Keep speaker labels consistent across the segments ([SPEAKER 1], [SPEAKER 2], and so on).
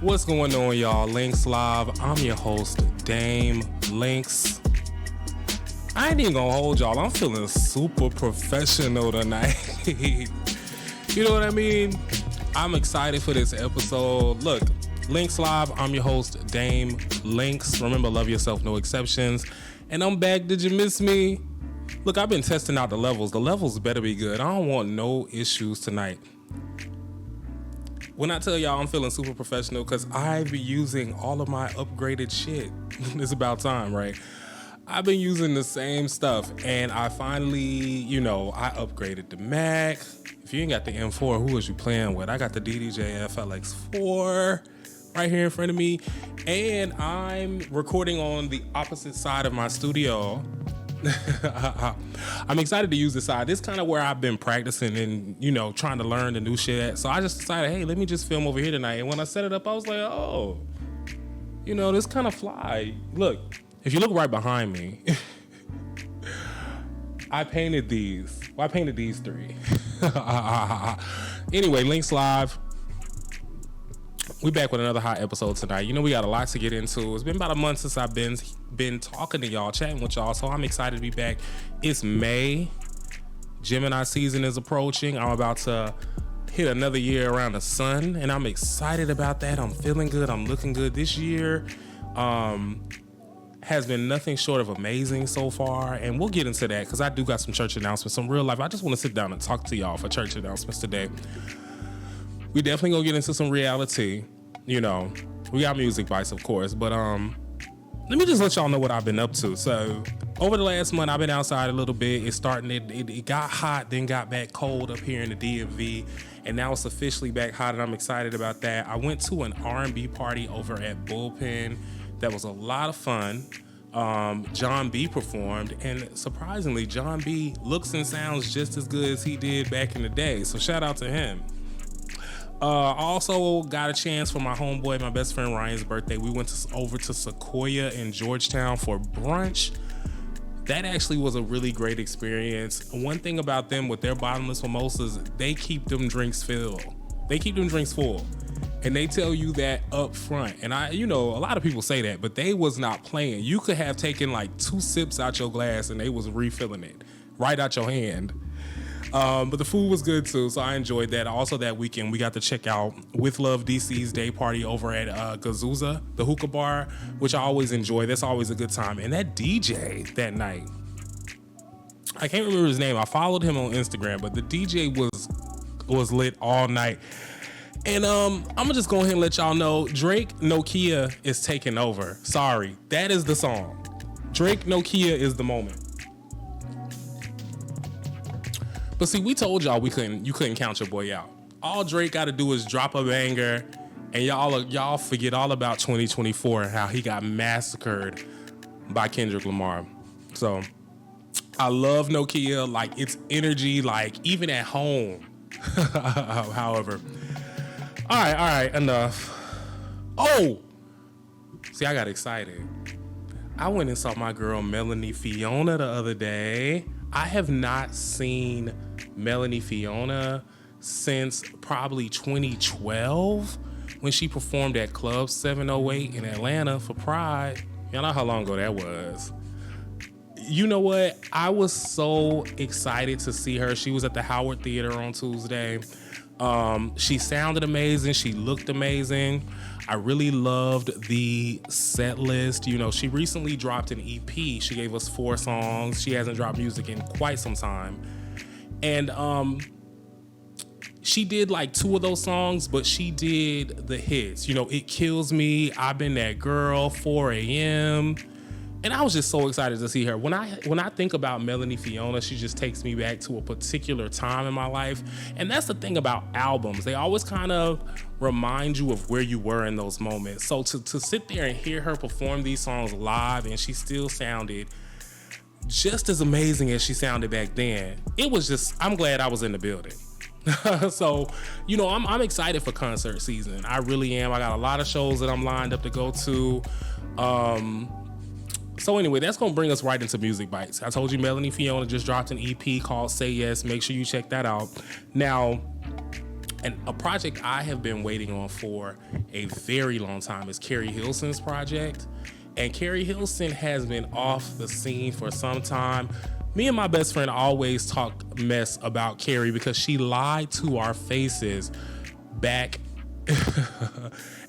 [SPEAKER 1] What's going on, y'all? LYNX Live. I'm your host, Dame LYNX. I ain't even gonna hold y'all. I'm feeling super professional tonight. You know what I mean? I'm excited for this episode. Look, LYNX Live. I'm your host, Dame LYNX. Remember, love yourself, no exceptions. And I'm back. Did you miss me? Look, I've been testing out the levels. The levels better be good. I don't want no issues tonight. When I tell y'all I'm feeling super professional, because I be using all of my upgraded shit. It's about time, right? I've been using the same stuff, and I finally, I upgraded the Mac. If you ain't got the M4, who is you playing with? I got the DDJ FLX4 right here in front of me, and I'm recording on the opposite side of my studio. I'm excited to use this side. This is kind of where I've been practicing and, trying to learn the new shit at. So I just decided, hey, let me just film over here tonight. And when I set it up, I was like, oh, this kind of fly. Look, if you look right behind me, I painted these. Well, I painted these three. Anyway, LYNX Live. We back with another hot episode tonight. We got a lot to get into. It's been about a month since I've been talking to y'all, chatting with y'all, so I'm excited to be back. It's May. Gemini season is approaching. I'm about to hit another year around the sun, and I'm excited about that. I'm feeling good. I'm looking good. This year has been nothing short of amazing so far, and we'll get into that because I do got some church announcements, some real life. I just want to sit down and talk to y'all for church announcements today. We definitely gonna get into some reality. We got music bites, of course, but let me just let y'all know what I've been up to. So over the last month, I've been outside a little bit. It got hot, then got back cold up here in the DMV, and now it's officially back hot, and I'm excited about that. I went to an R&B party over at Bullpen. That was a lot of fun. John B performed, and surprisingly, John B looks and sounds just as good as he did back in the day. So shout out to him. I also got a chance for my homeboy, my best friend Ryan's birthday. We went over to Sequoia in Georgetown for brunch. That actually was a really great experience. One thing about them with their bottomless mimosas, they keep them drinks filled. They keep them drinks full. And they tell you that up front. And a lot of people say that, but they was not playing. You could have taken like 2 sips out your glass and they was refilling it right out your hand. But the food was good too, so I enjoyed that. Also that weekend, we got to check out With Love DC's day party over at Gazuza, the hookah bar, which I always enjoy. That's always a good time. And that DJ that night, I can't remember his name. I followed him on Instagram, but the DJ was lit all night. And I'm gonna just go ahead and let y'all know, Drake Nokia is taking over. Sorry, that is the song. Drake Nokia is the moment. But see, we told y'all you couldn't count your boy out. All Drake got to do is drop a banger, and y'all forget all about 2024 and how he got massacred by Kendrick Lamar. So I love Nokia, like its energy, like even at home. However, all right, enough. Oh, see, I got excited. I went and saw my girl Melanie Fiona the other day. I have not seen Melanie Fiona since probably 2012 when she performed at Club 708 in Atlanta for Pride. Y'all know how long ago that was. You know what? I was so excited to see her. She was at the Howard Theater on Tuesday. She sounded amazing. She looked amazing. I really loved the set list. She recently dropped an EP. She gave us 4 songs. She hasn't dropped music in quite some time. And she did like 2 of those songs, but she did the hits. It Kills Me, I've Been That Girl, 4 a.m. And I was just so excited to see her. When I think about Melanie Fiona, she just takes me back to a particular time in my life. And that's the thing about albums. They always kind of remind you of where you were in those moments. So to sit there and hear her perform these songs live, and she still sounded just as amazing as she sounded back then. It was just, I'm glad I was in the building. So, I'm excited for concert season. I really am. I got a lot of shows that I'm lined up to go to. So anyway, that's going to bring us right into Music Bites. I told you Melanie Fiona just dropped an EP called Say Yes. Make sure you check that out. Now, And a project I have been waiting on for a very long time is Keri Hilson's project. And Keri Hilson has been off the scene for some time. Me and my best friend always talk mess about Keri because she lied to our faces back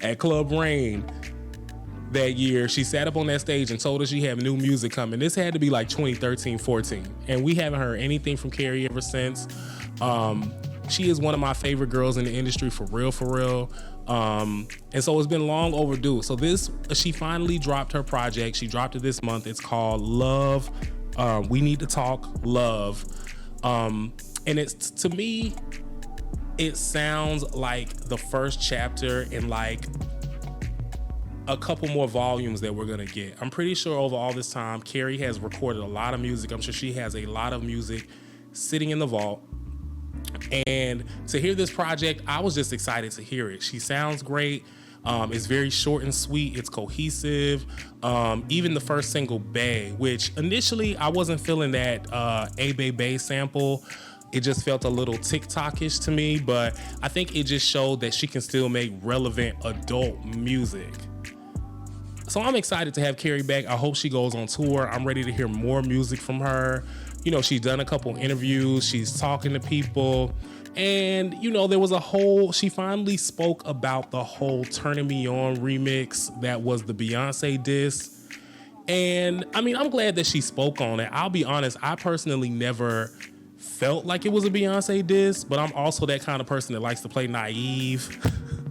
[SPEAKER 1] at Club Rain that year. She sat up on that stage and told us she had new music coming. This had to be like 2013, 14. And we haven't heard anything from Keri ever since. She is one of my favorite girls in the industry, for real. And so it's been long overdue. So she finally dropped her project. She dropped it this month. It's called Love. We Need to Talk Love. And it's, to me, it sounds like the first chapter in like a couple more volumes that we're gonna get. I'm pretty sure over all this time, Keri has recorded a lot of music. I'm sure she has a lot of music sitting in the vault. And to hear this project, I was just excited to hear it. She sounds great. It's very short and sweet. It's cohesive. Even the first single, Bae, which initially I wasn't feeling that Bae sample. It just felt a little TikTok-ish to me, but I think it just showed that she can still make relevant adult music. So I'm excited to have Keri back. I hope she goes on tour. I'm ready to hear more music from her. You know, she's done a couple interviews. She's talking to people. And, you know, she finally spoke about the whole Turning Me On remix that was the Beyonce diss. And, I mean, I'm glad that she spoke on it. I'll be honest, I personally never felt like it was a Beyonce diss, but I'm also that kind of person that likes to play naive,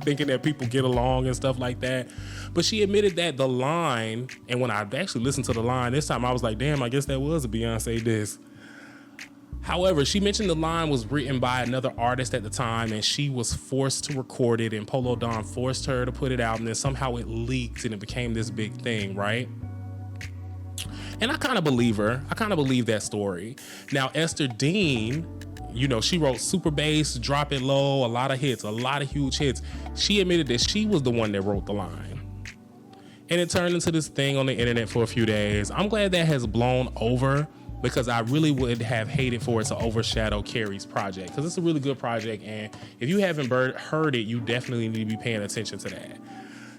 [SPEAKER 1] thinking that people get along and stuff like that. But she admitted that the line, and when I actually listened to the line this time, I was like, damn, I guess that was a Beyonce diss. However, she mentioned the line was written by another artist at the time, and she was forced to record it, and Polo Don forced her to put it out, and then somehow it leaked and it became this big thing, right? And I kind of believe her. I kind of believe that story. Now, Esther Dean, you know, she wrote Super Bass, Drop It Low, a lot of hits, a lot of huge hits. She admitted that she was the one that wrote the line. And it turned into this thing on the internet for a few days. I'm glad that has blown over, because I really would have hated for it to overshadow Keri's project, because it's a really good project. And if you haven't heard it, you definitely need to be paying attention to that.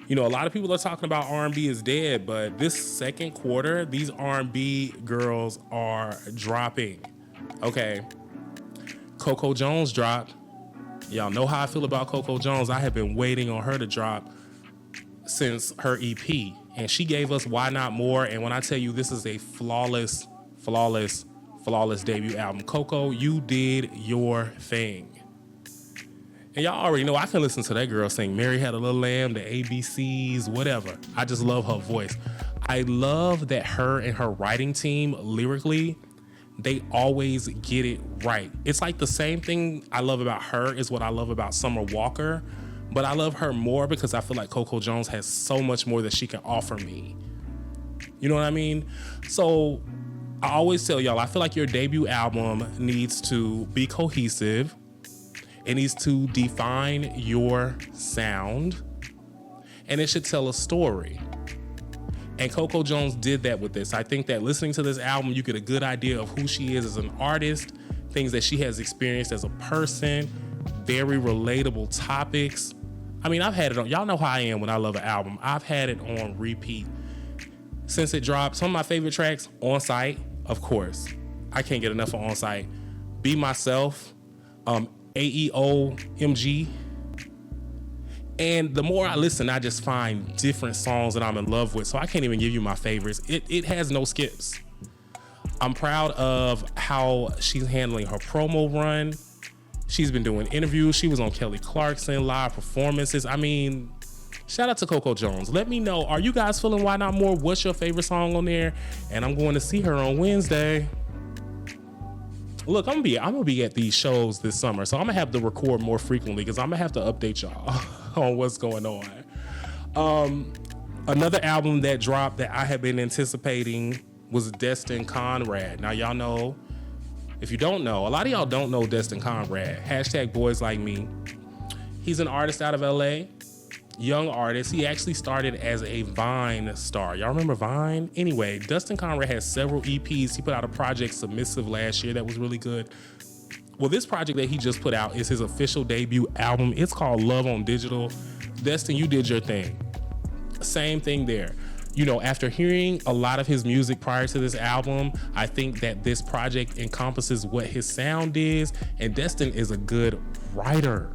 [SPEAKER 1] You know, a lot of people are talking about R&B is dead, but this second quarter, these R&B girls are dropping. Okay. Coco Jones dropped. Y'all know how I feel about Coco Jones. I have been waiting on her to drop since her EP, and she gave us Why Not More. And when I tell you, this is a flawless debut album. Coco, you did your thing. And y'all already know I can listen to that girl sing Mary Had a Little Lamb, the ABCs, whatever. I just love her voice. I love that her and her writing team, lyrically, they always get it right. It's like the same thing I love about her is what I love about Summer Walker, but I love her more because I feel like Coco Jones has so much more that she can offer me. You know what I mean? So I always tell y'all, I feel like your debut album needs to be cohesive. It needs to define your sound, and it should tell a story. And Coco Jones did that with this. I think that listening to this album, you get a good idea of who she is as an artist, things that she has experienced as a person, very relatable topics. I mean, I've had it on, y'all know how I am when I love an album. I've had it on repeat since it dropped. Some of my favorite tracks, On Site, of course. I can't get enough of On Site. Be Myself, AEOMG. And the more I listen, I just find different songs that I'm in love with. So I can't even give you my favorites. It has no skips. I'm proud of how she's handling her promo run. She's been doing interviews. She was on Kelly Clarkson, live performances. I mean, shout out to Coco Jones. Let me know, are you guys feeling Why Not More? What's your favorite song on there? And I'm going to see her on Wednesday. Look, I'm gonna be at these shows this summer, so I'm gonna have to record more frequently because I'm gonna have to update y'all on what's going on. Another album that dropped that I have been anticipating was Destin Conrad. Now, y'all know, if you don't know, a lot of y'all don't know Destin Conrad. Hashtag Boys Like Me. He's an artist out of LA, young artist. He actually started as a Vine star. Y'all remember Vine? Anyway, Destin Conrad has several EPs. He put out a project, Submissive, last year that was really good. Well, this project that he just put out is his official debut album. It's called Love on Digital. Destin, you did your thing. Same thing there. You know, after hearing a lot of his music prior to this album, I think that this project encompasses what his sound is, and Destin is a good writer.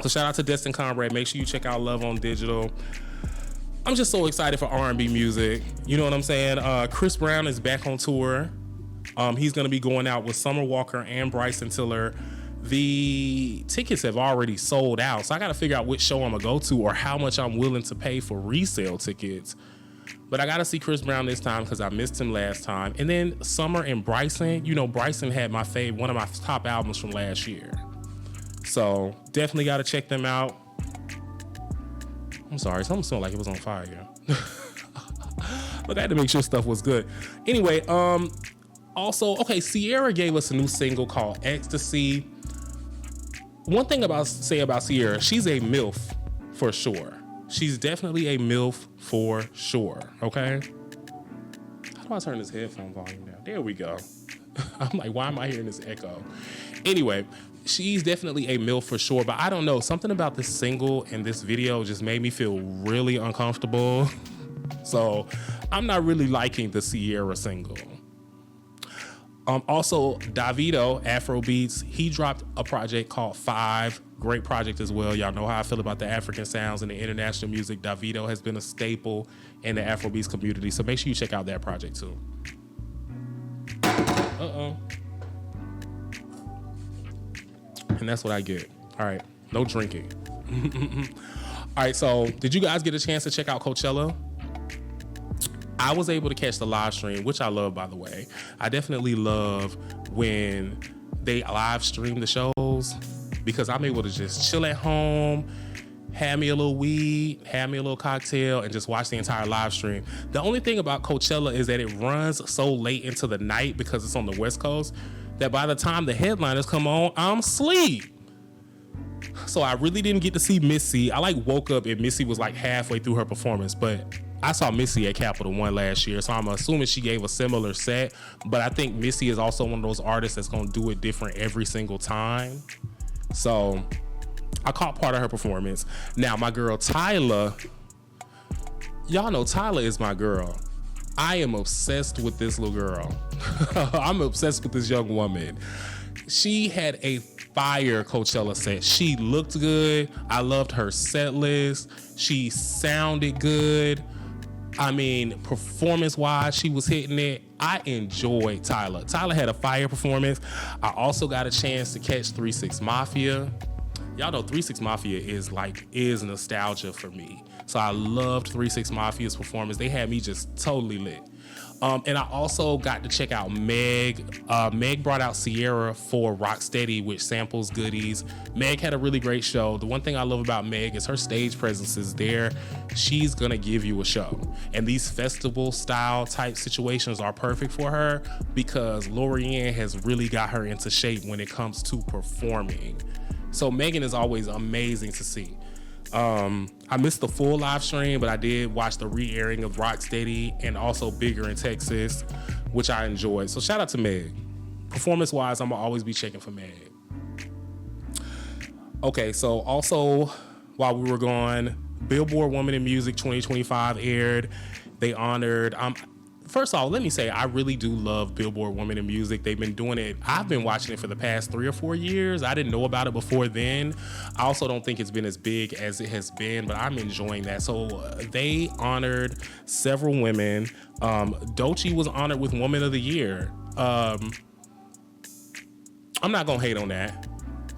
[SPEAKER 1] So shout out to Destin Conrad. Make sure you check out Love on Digital. I'm just so excited for R&B music. You know what I'm saying? Chris Brown is back on tour. He's going to be going out with Summer Walker and Bryson Tiller. The tickets have already sold out, so I got to figure out which show I'm going to go to or how much I'm willing to pay for resale tickets. But I got to see Chris Brown this time because I missed him last time. And then Summer and Bryson. You know, Bryson had one of my top albums from last year. So definitely got to check them out. I'm sorry, something smelled like it was on fire. Look, I had to make sure stuff was good. Anyway, also, okay, Ciara gave us a new single called Ecstasy. One thing about Ciara, she's a MILF for sure. She's definitely a MILF for sure, okay? How do I turn this headphone volume down? There we go. I'm like, why am I hearing this echo? Anyway, she's definitely a MILF for sure, but I don't know. Something about this single and this video just made me feel really uncomfortable. So I'm not really liking the Ciara single. Also, Davido, Afrobeats, he dropped a project called 5. Great project as well. Y'all know how I feel about the African sounds and the international music. Davido has been a staple in the Afrobeats community, so make sure you check out that project too. And that's what I get. All right, no drinking. All right, so did you guys get a chance to check out Coachella? I was able to catch the live stream, which I love, by the way. I definitely love when they live stream the shows because I'm able to just chill at home, have me a little weed, have me a little cocktail, and just watch the entire live stream. The only thing about Coachella is that it runs so late into the night because it's on the West Coast that by the time the headliners come on, I'm asleep. So I really didn't get to see Missy. I woke up and Missy was halfway through her performance, but I saw Missy at Capital One last year, so I'm assuming she gave a similar set, but I think Missy is also one of those artists that's gonna do it different every single time. So I caught part of her performance. Now my girl Tyla, y'all know Tyla is my girl. I am obsessed with this little girl. I'm obsessed with this young woman. She had a fire Coachella set. She looked good. I loved her set list. She sounded good. I mean, performance-wise, she was hitting it. I enjoyed Tyla. Tyla had a fire performance. I also got a chance to catch 3 6 Mafia. Y'all know 3 6 Mafia is nostalgia for me. So I loved 3 6 Mafia's performance. They had me just totally lit. And I also got to check out Meg. Meg brought out Sierra for Rocksteady, which samples goodies. Meg had a really great show. The one thing I love about Meg is her stage presence is there. She's gonna give you a show. And these festival style type situations are perfect for her because Lorianne has really got her into shape when it comes to performing. So Megan is always amazing to see. I missed the full live stream, but I did watch the re-airing of Rocksteady and also Bigger in Texas, which I enjoyed. So shout out to Meg. Performance-wise, I'm gonna always be checking for Meg. Okay, so also while we were gone, Billboard Woman in Music 2025 aired. They honored, first of all, let me say, I really do love Billboard Women in Music. They've been doing it. I've been watching it for the past 3 or 4 years. I didn't know about it before then. I also don't think it's been as big as it has been, but I'm enjoying that. So they honored several women. Doechii was honored with Woman of the Year. I'm not gonna hate on that.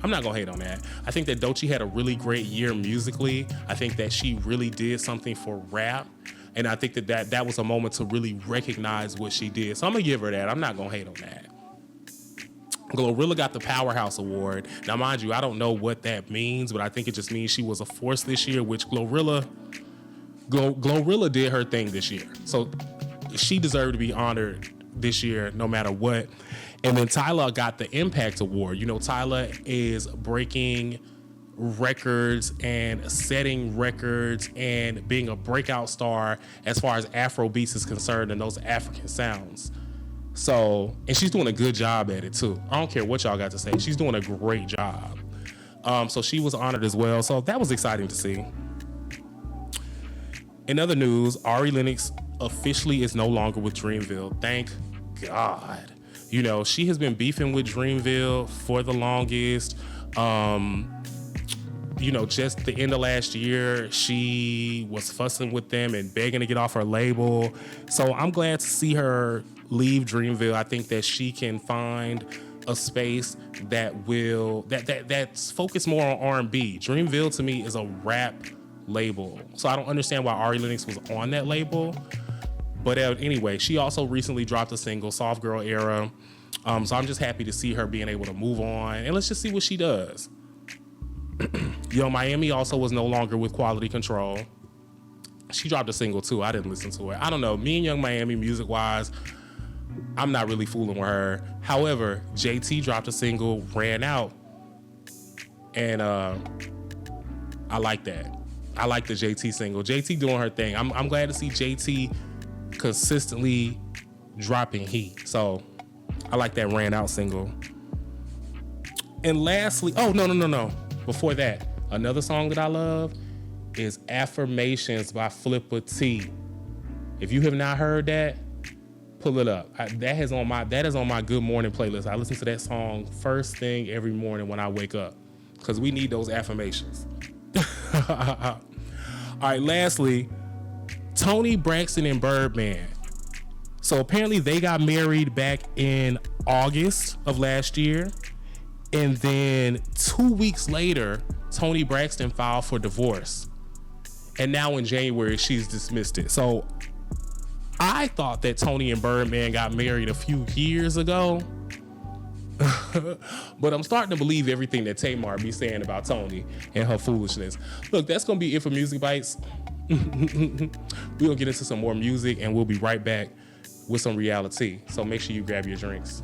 [SPEAKER 1] I think that Doechii had a really great year musically. I think that she really did something for rap. And I think that was a moment to really recognize what she did. So I'm gonna give her that. I'm not gonna hate on that. Glorilla got the Powerhouse Award. Now, mind you, I don't know what that means, but I think it just means she was a force this year, which Glorilla did her thing this year. So she deserved to be honored this year, no matter what. And then Tyla got the Impact Award. You know, Tyla is breaking records and setting records and being a breakout star as far as Afro beats is concerned and those African sounds. So, and she's doing a good job at it too. I don't care what y'all got to say. She's doing a great job. So she was honored as well. So that was exciting to see. In other news, Ari Lennox officially is no longer with Dreamville. Thank God. You know, she has been beefing with Dreamville for the longest. You know, just the end of last year, she was fussing with them and begging to get off her label. So I'm glad to see her leave Dreamville. I think that she can find a space that's focused more on R&B. Dreamville to me is a rap label. So I don't understand why Ari Lennox was on that label. But anyway, she also recently dropped a single, Soft Girl Era. So I'm just happy to see her being able to move on. And let's just see what she does. Yo, Miami also was no longer with Quality Control. She dropped a single too. I didn't listen to it. I don't know. Me and Young Miami, music-wise, I'm not really fooling with her. However, JT dropped a single, Ran Out. And I like that. I like the JT single. JT doing her thing. I'm glad to see JT consistently dropping heat. So I like that Ran Out single. And lastly, no. Before that, another song that I love is Affirmations by Flippa T. If you have not heard that, pull it up. That is on my good morning playlist. I listen to that song first thing every morning when I wake up because we need those affirmations. All right, lastly, Toni Braxton and Birdman. So apparently they got married back in August of last year. And then 2 weeks later, Toni Braxton filed for divorce. And now in January, she's dismissed it. So I thought that Toni and Birdman got married a few years ago. But I'm starting to believe everything that Tamar be saying about Toni and her foolishness. Look, that's going to be it for Music Bites. We're going to get into some more music and we'll be right back with some reality. So make sure you grab your drinks.